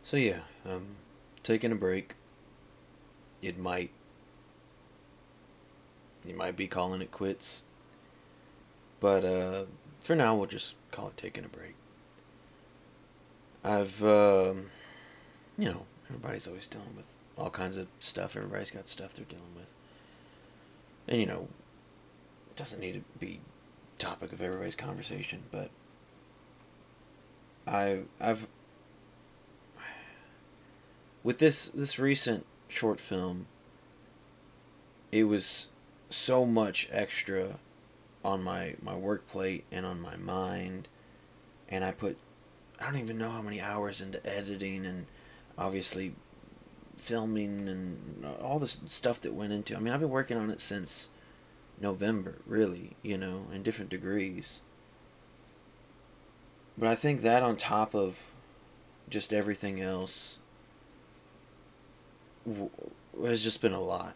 So yeah, taking a break. It might you might be calling it quits, but for now we'll just call it taking a break. I've everybody's always dealing with all kinds of stuff. Everybody's got stuff they're dealing with, and it doesn't need to be topic of everybody's conversation. But I've with this recent short film, it was so much extra on my work plate and on my mind, and I don't even know how many hours into editing and obviously filming and all this stuff that went into. I mean, I've been working on it since November, really, in different degrees. But I think that on top of just everything else has just been a lot.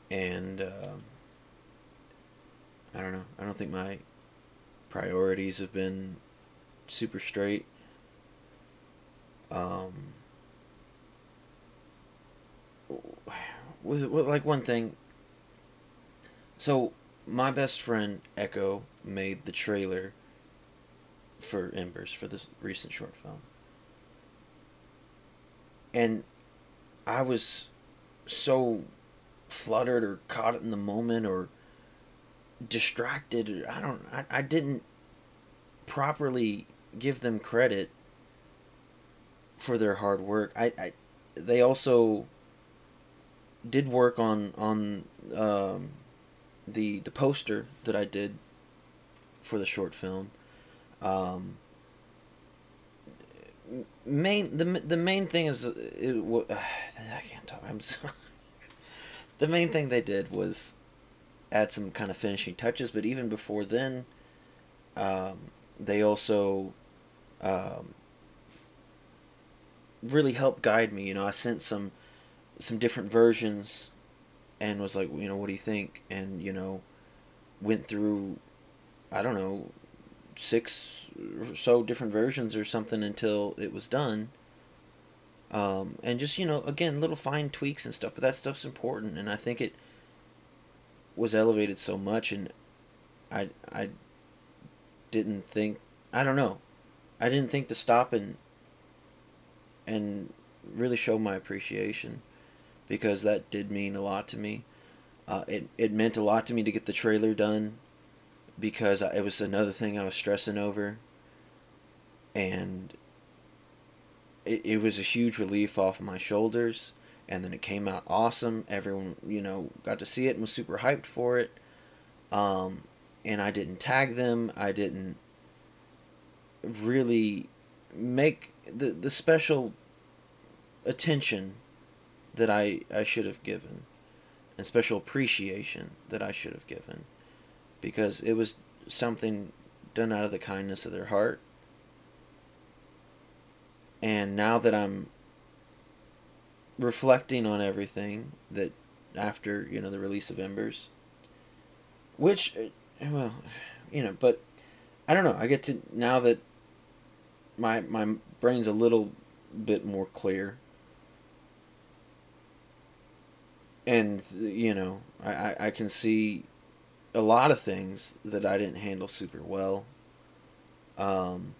And I don't know. I don't think my priorities have been super straight. Um, with like one thing. So my best friend Echo made the trailer for Embers for this recent short film, and I was so fluttered or caught in the moment or distracted. I didn't properly give them credit for their hard work. They also did work on the poster that I did for the short film. Um, the main thing is I can't talk. I'm sorry. The main thing they did was add some kind of finishing touches, but even before then, um, they also um, really helped guide me. I sent some different versions and was like, what do you think? And went through, I don't know, six or so different versions or something until it was done. And just again, little fine tweaks and stuff, but that stuff's important, and I think it was elevated so much, and I didn't think, I don't know, I didn't think to stop and really show my appreciation, because that did mean a lot to me. It meant a lot to me to get the trailer done, because it was another thing I was stressing over, and it was a huge relief off my shoulders. And then it came out awesome. Everyone got to see it and was super hyped for it. um, and I didn't tag them. I didn't really make the special attention that I should have given, and special appreciation that I should have given, because it was something done out of the kindness of their heart. And now that I'm reflecting on everything that after the release of Embers, which well, but I don't know. I get to, now that my brain's a little bit more clear, and I can see a lot of things that I didn't handle super well. Um,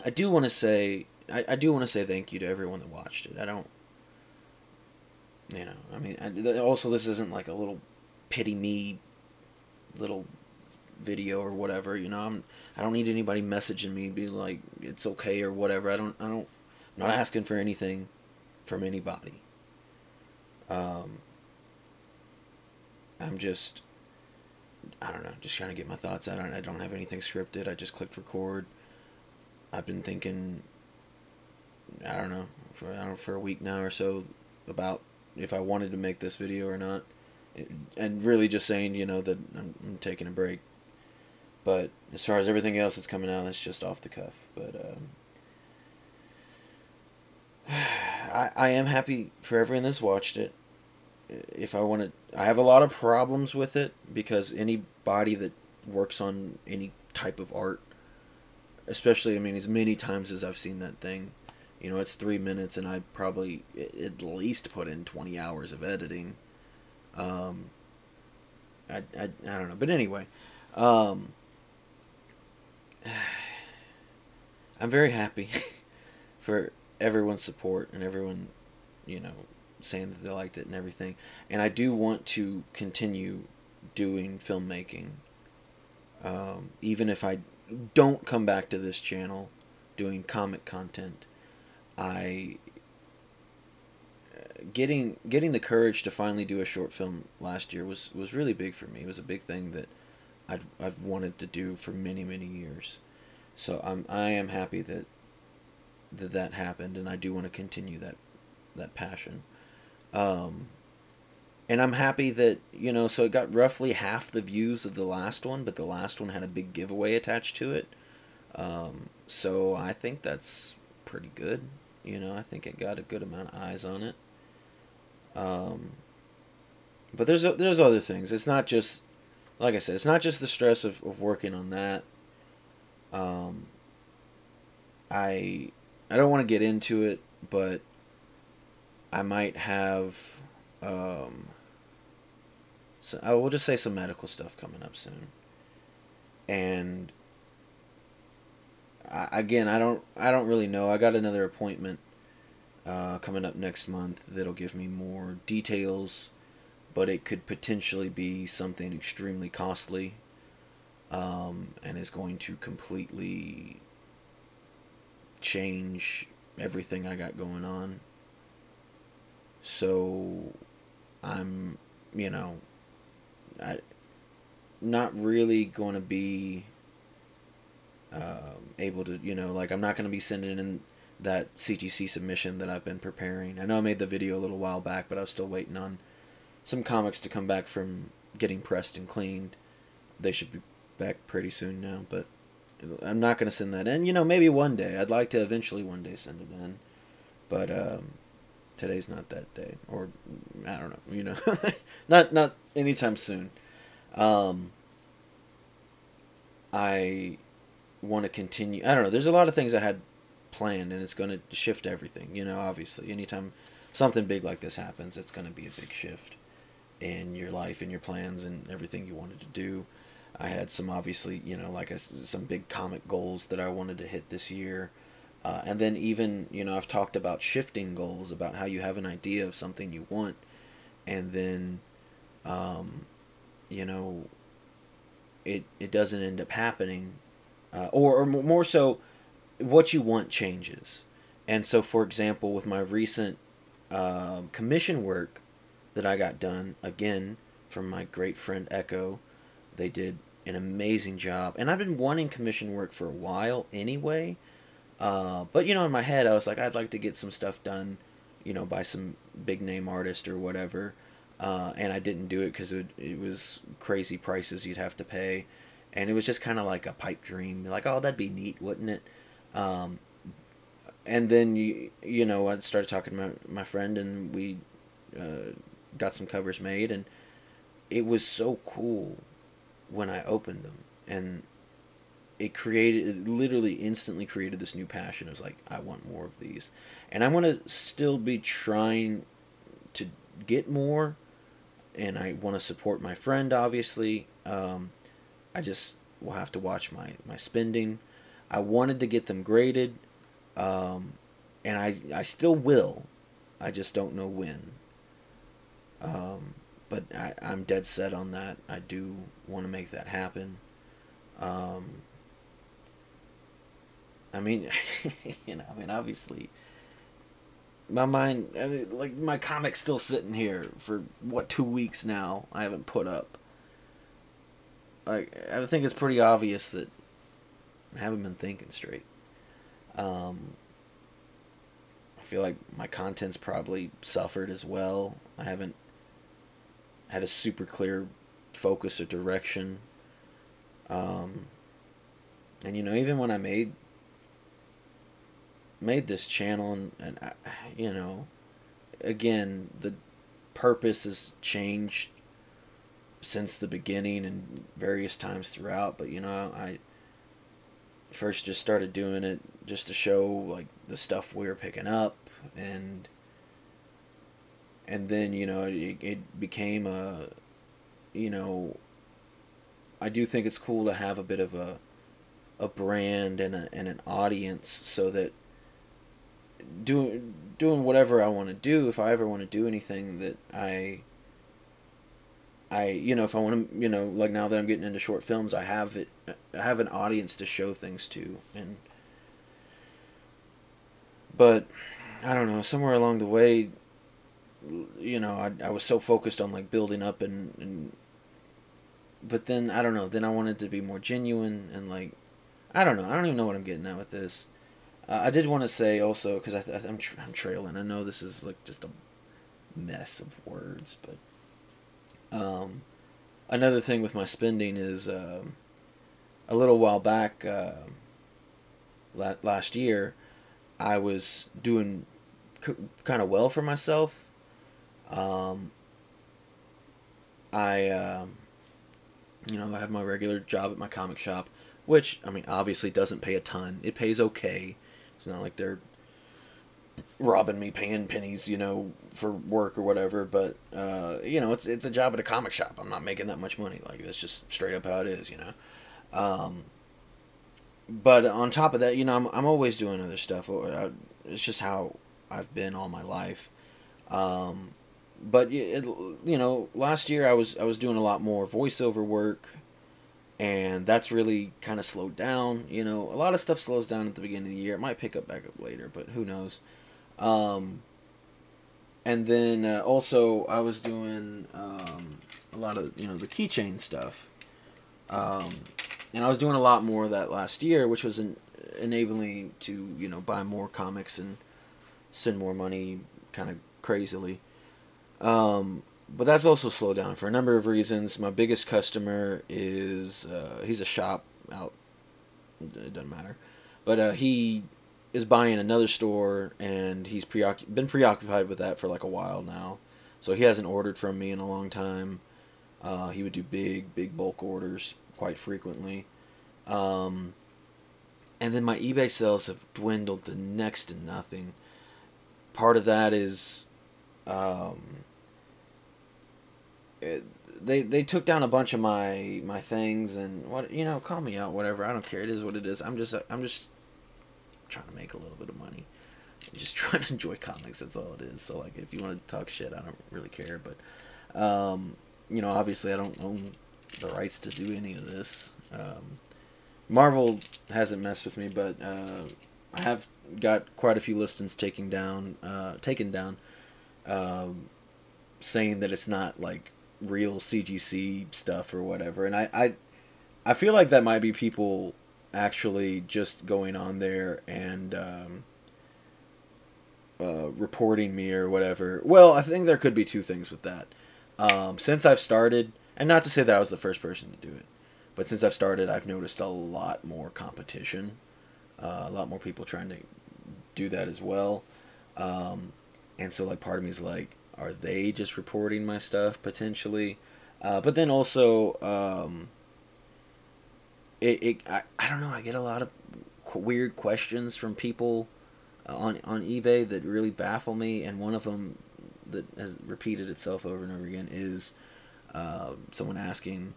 I do want to say I do want to say thank you to everyone that watched it. I don't, I mean, also this isn't like a little pity me little video or whatever. I don't need anybody messaging me be like it's okay or whatever. I'm not asking for anything from anybody. Um, I'm just, I don't know, just trying to get my thoughts out. I don't have anything scripted. I just clicked record. I've been thinking, I don't know, for a week now or so about if I wanted to make this video or not, and really just saying, that I'm taking a break. But as far as everything else that's coming out, it's just off the cuff. But I am happy for everyone that's watched it. If I want to, I have a lot of problems with it, because anybody that works on any type of art, especially, I mean, as many times as I've seen that thing, you know, it's 3 minutes, and I probably at least put in 20 hours of editing. Um, I don't know, but anyway, um, I'm very happy for everyone's support and everyone, you know, saying that they liked it and everything. And I do want to continue doing filmmaking, even if I don't come back to this channel doing comic content. I getting the courage to finally do a short film last year was really big for me. It was a big thing that I've wanted to do for many years. So I am happy that happened, and I do want to continue that passion. Um, and I'm happy that, you know, so it got roughly half the views of the last one, but the last one had a big giveaway attached to it. So I think that's pretty good. You know, I think it got a good amount of eyes on it. Um, but there's other things. It's not just, like I said, it's not just the stress of working on that. Um, I I don't want to get into it, but I might have, um, so I will just say some medical stuff coming up soon. And again, I don't really know. I got another appointment coming up next month that'll give me more details, but it could potentially be something extremely costly, and is going to completely change everything I got going on. So I'm, you know, I not really going to be able to, you know, like I'm not going to be sending in that CTC submission that I've been preparing. I know I made the video a little while back, but I was still waiting on some comics to come back from getting pressed and cleaned. They should be back pretty soon now, but I'm not going to send that in. You know, maybe one day. I'd like to eventually one day send it in, but today's not that day, or I don't know. You know, not anytime soon. Um, I want to continue. I don't know. There's a lot of things I had planned, and it's going to shift everything. You know, obviously, anytime something big like this happens, it's going to be a big shift in your life and your plans and everything you wanted to do. I had some, obviously, you know, like some big comic goals that I wanted to hit this year. And then even, you know, I've talked about shifting goals, about how you have an idea of something you want, and then, um, you know, it doesn't end up happening. Or more so, what you want changes. And so, for example, with my recent commission work that I got done, again, from my great friend Echo, they did an amazing job. And I've been wanting commission work for a while anyway. But, you know, in my head, I was like, I'd like to get some stuff done, you know, by some big name artist or whatever. And I didn't do it because it was crazy prices you'd have to pay. And it was just kind of like a pipe dream. Like, oh, that'd be neat, wouldn't it? Um, and then, you know, I started talking to my friend, and we got some covers made. And it was so cool when I opened them. And it literally instantly created this new passion. It was like, I want more of these. And I'm going to still be trying to get more, and I want to support my friend, obviously. I just will have to watch my spending. I wanted to get them graded, and I still will. I just don't know when. But I'm dead set on that. I do want to make that happen. I mean, you know, I mean, obviously, my mind, I mean, like, my comic's still sitting here for, what, 2 weeks now I haven't put up. Like, I think it's pretty obvious that I haven't been thinking straight. I feel like my content's probably suffered as well. I haven't had a super clear focus or direction. And, you know, even when I made this channel, and I, you know, again, the purpose has changed since the beginning and various times throughout, but, you know, first just started doing it just to show like the stuff we were picking up, and then it became a, you know, I do think it's cool to have a bit of a brand and an audience, so that doing whatever I want to do, if I ever want to do anything that if I want to, like now that I'm getting into short films, I have an audience to show things to. And but I don't know, somewhere along the way, I was so focused on like building up, and but then I don't know, then I wanted to be more genuine, and like I don't know, I don't even know what I'm getting at with this. I did want to say also, because I'm trailing. I know this is like just a mess of words, but another thing with my spending is a little while back, last year, I was doing kind of well for myself. Um, I have my regular job at my comic shop, which, I mean, obviously doesn't pay a ton. It pays okay. It's not like they're robbing me paying pennies, for work or whatever, but, it's a job at a comic shop. I'm not making that much money. Like, that's just straight up how it is, Um, but on top of that, I'm always doing other stuff. It's just how I've been all my life. Um, but last year I was doing a lot more voiceover work, and that's really kind of slowed down. A lot of stuff slows down at the beginning of the year. It might pick up back up later, but who knows? Um, and then also I was doing a lot of the keychain stuff, um, and I was doing a lot more of that last year, which was enabling to buy more comics and spend more money, kind of crazily. But that's also slowed down for a number of reasons. My biggest customer is he's a shop out. It doesn't matter, but he is buying another store, and he's been preoccupied with that for like a while now. So he hasn't ordered from me in a long time. He would do big bulk orders quite frequently. Um, and then my eBay sales have dwindled to next to nothing. Part of that is um, they took down a bunch of my things, and call me out, whatever, I don't care, it is what it is. I'm just trying to make a little bit of money. I'm just trying to enjoy comics, that's all it is. So like, if you want to talk shit, I don't really care, but obviously I don't own the rights to do any of this. Marvel hasn't messed with me, but I have got quite a few listings taken down, saying that it's not like real CGC stuff or whatever. And I feel like that might be people actually just going on there and reporting me or whatever. Well, I think there could be two things with that. Since I've started, and not to say that I was the first person to do it, but since I've started, I've noticed a lot more competition, a lot more people trying to do that as well. And so, like, part of me is like, are they just reporting my stuff potentially? But then also, I don't know. I get a lot of weird questions from people on eBay that really baffle me, and one of them that has repeated itself over and over again is someone asking,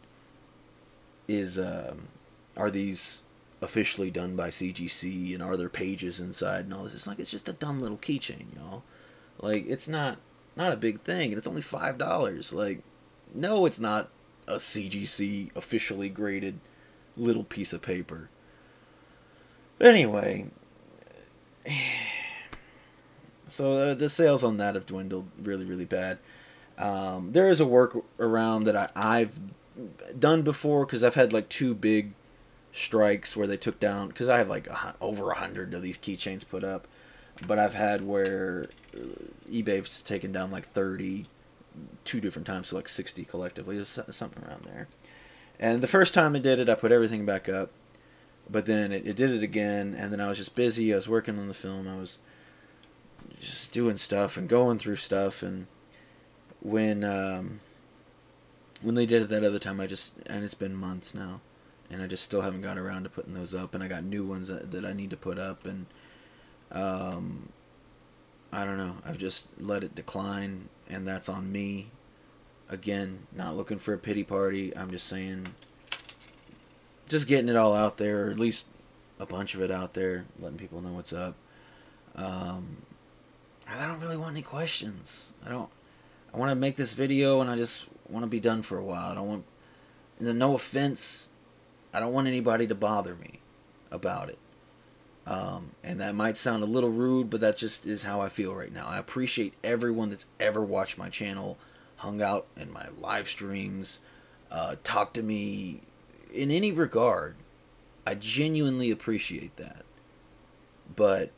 are these officially done by CGC, and are there pages inside and all this? It's like, it's just a dumb little keychain, y'all. Like, it's not a big thing, and it's only $5. Like, no, it's not a CGC officially graded little piece of paper. But anyway, so the sales on that have dwindled really, really bad. There is a workaround that I've done before, because I've had like two big strikes where they took down, because I have like over 100 of these keychains put up, but I've had where eBay's taken down like 30 two different times, so like 60 collectively. It's something around there. And the first time it did it, I put everything back up, but then it did it again, and then I was just busy. I was working on the film. I was just doing stuff and going through stuff, and when they did it that other time, and it's been months now, and I just still haven't got around to putting those up, and I got new ones that I need to put up, and um, I don't know. I've just let it decline, and that's on me. Again, not looking for a pity party. I'm just saying, just getting it all out there, or at least a bunch of it out there, letting people know what's up. Um, I don't really want any questions. I want to make this video, and I just want to be done for a while. I don't want, no offense, I don't want anybody to bother me about it. And that might sound a little rude, but that just is how I feel right now. I appreciate everyone that's ever watched my channel, hung out in my live streams, talked to me in any regard. I genuinely appreciate that. But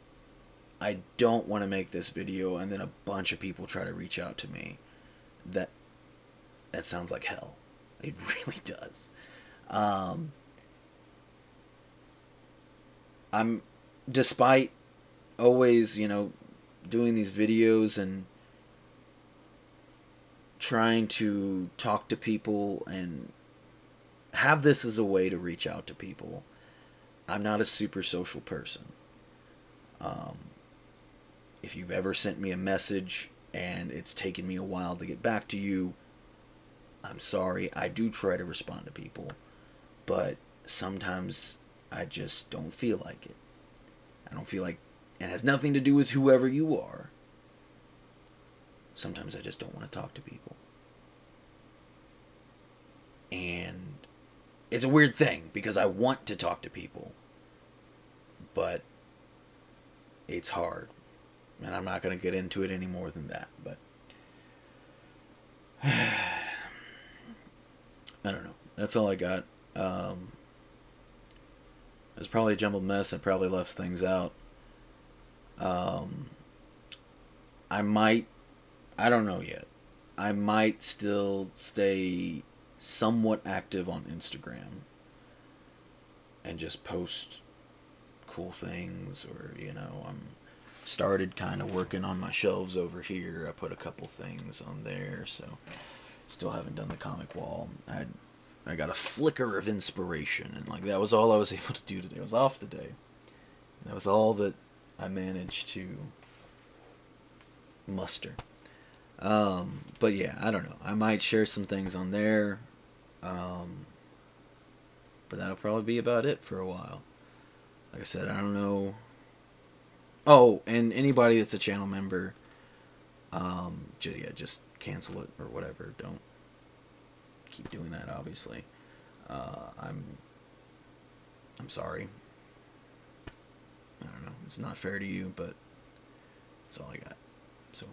I don't want to make this video and then a bunch of people try to reach out to me. That sounds like hell. It really does. I'm, despite always, doing these videos and trying to talk to people and have this as a way to reach out to people, I'm not a super social person. If you've ever sent me a message and it's taken me a while to get back to you, I'm sorry. I do try to respond to people, but sometimes I just don't feel like it. I don't feel like it has nothing to do with whoever you are. Sometimes I just don't want to talk to people. And it's a weird thing because I want to talk to people, but it's hard. And I'm not going to get into it any more than that, but I don't know. That's all I got. It's probably a jumbled mess. I probably left things out. I don't know yet. I might still stay somewhat active on Instagram and just post cool things, or, I'm started kind of working on my shelves over here. I put a couple things on there, so still haven't done the comic wall. I got a flicker of inspiration, and that was all I was able to do today. I was off today. That was all that I managed to muster. But yeah, I don't know. I might share some things on there, but that'll probably be about it for a while. Like I said, I don't know. Oh, and anybody that's a channel member, just cancel it or whatever. Don't keep doing that, obviously. I'm sorry. I don't know. It's not fair to you, but that's all I got. So,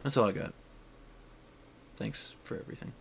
that's all I got. Thanks for everything.